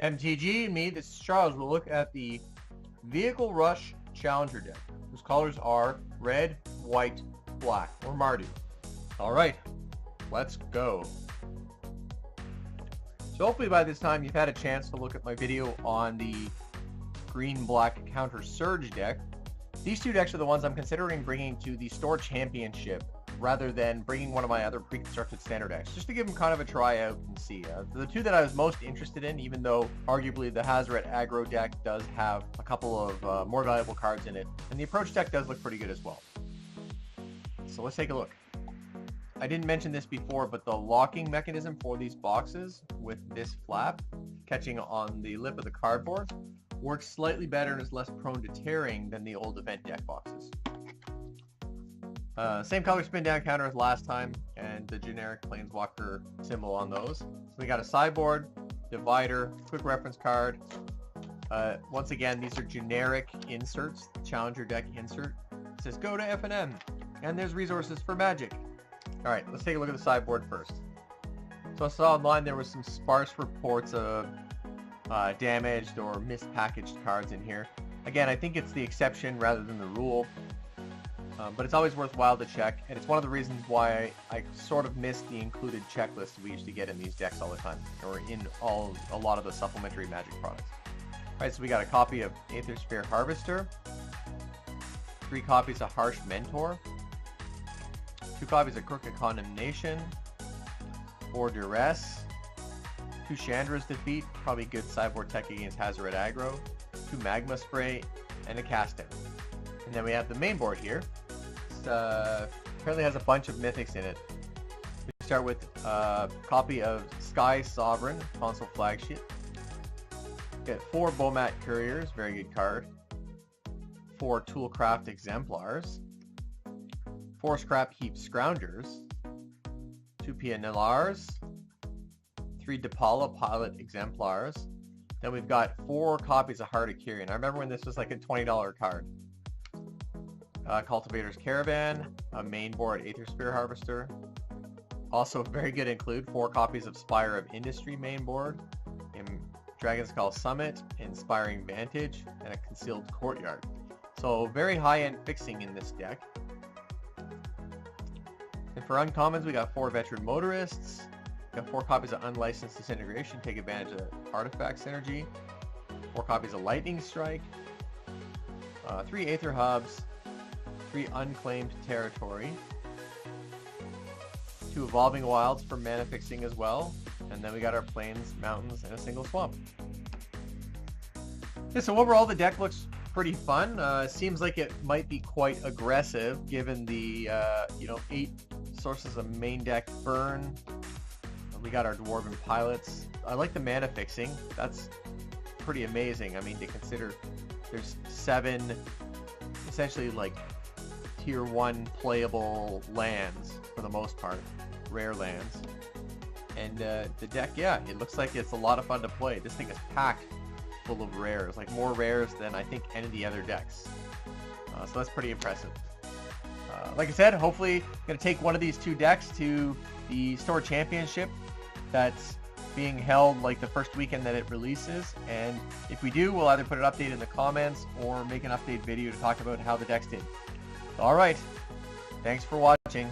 MTG and me, this is Charles. We'll look at the Vehicle Rush Challenger deck, whose colors are red, white, black, or Mardu. Alright, let's go. So hopefully by this time you've had a chance to look at my video on the green-black counter Surge deck. These two decks are the ones I'm considering bringing to the Store Championship rather than bringing one of my other pre-constructed standard decks, just to give them kind of a try out and see. The two that I was most interested in, even though arguably the Hazoret aggro deck does have a couple of more valuable cards in it, and the approach deck does look pretty good as well. So let's take a look. I didn't mention this before, but the locking mechanism for these boxes with this flap catching on the lip of the cardboard works slightly better and is less prone to tearing than the old event deck boxes. Same color spin down counter as last time, and the generic Planeswalker symbol on those. So we got a sideboard, divider, quick reference card. Once again, these are generic inserts, Challenger deck insert. It says go to F&M, and there's resources for Magic. Alright, let's take a look at the sideboard first. So I saw online there was some sparse reports of damaged or mispackaged cards in here. Again, I think it's the exception rather than the rule. But it's always worthwhile to check, and it's one of the reasons why I sort of missed the included checklist we used to get in these decks all the time, or in a lot of the supplementary Magic products. Alright, so we got a copy of Aether Sphere Harvester, 3 copies of Harsh Mentor, 2 copies of Crooked Condemnation, 4 Duress, 2 Chandra's Defeat, probably good sideboard tech against Hazoret aggro, 2 Magma Spray, and a Casting. And then we have the main board here. Apparently has a bunch of mythics in it. We start with a copy of Sky Sovereign, console flagship. Get 4 Bomat Couriers, very good card. 4 Toolcraft Exemplars. 4 Scrap Heap Scroungers. 2 Pianillars. 3 Depala Pilot Exemplars. Then we've got 4 copies of Heart of Kyrian. I remember when this was like a $20 card. Cultivator's Caravan, a Mainboard Aether Sphere Harvester. Also very good include 4 copies of Spire of Industry Mainboard, Dragon Skull Summit, Inspiring Vantage, and a Concealed Courtyard. So very high-end fixing in this deck. And for uncommons, we got 4 Veteran Motorists, got 4 copies of Unlicensed Disintegration, take advantage of Artifact Synergy, 4 copies of Lightning Strike, 3 Aether Hubs, 3 Unclaimed Territory, 2 Evolving Wilds for mana fixing as well, and then we got our plains, mountains, and a single swamp. Yeah, so overall the deck looks pretty fun. Seems like it might be quite aggressive given the 8 sources of main deck burn. We got our Dwarven Pilots. I like the mana fixing. That's pretty amazing. I mean, to consider there's 7 essentially like tier 1 playable lands for the most part, rare lands. And the deck, yeah, it looks like it's a lot of fun to play. This thing is packed full of rares, like more rares than I think any of the other decks. So that's pretty impressive. Like I said, hopefully I'm going to take one of these 2 decks to the Store Championship that's being held like the first weekend that it releases, and if we do, we'll either put an update in the comments or make an update video to talk about how the decks did. Alright, thanks for watching.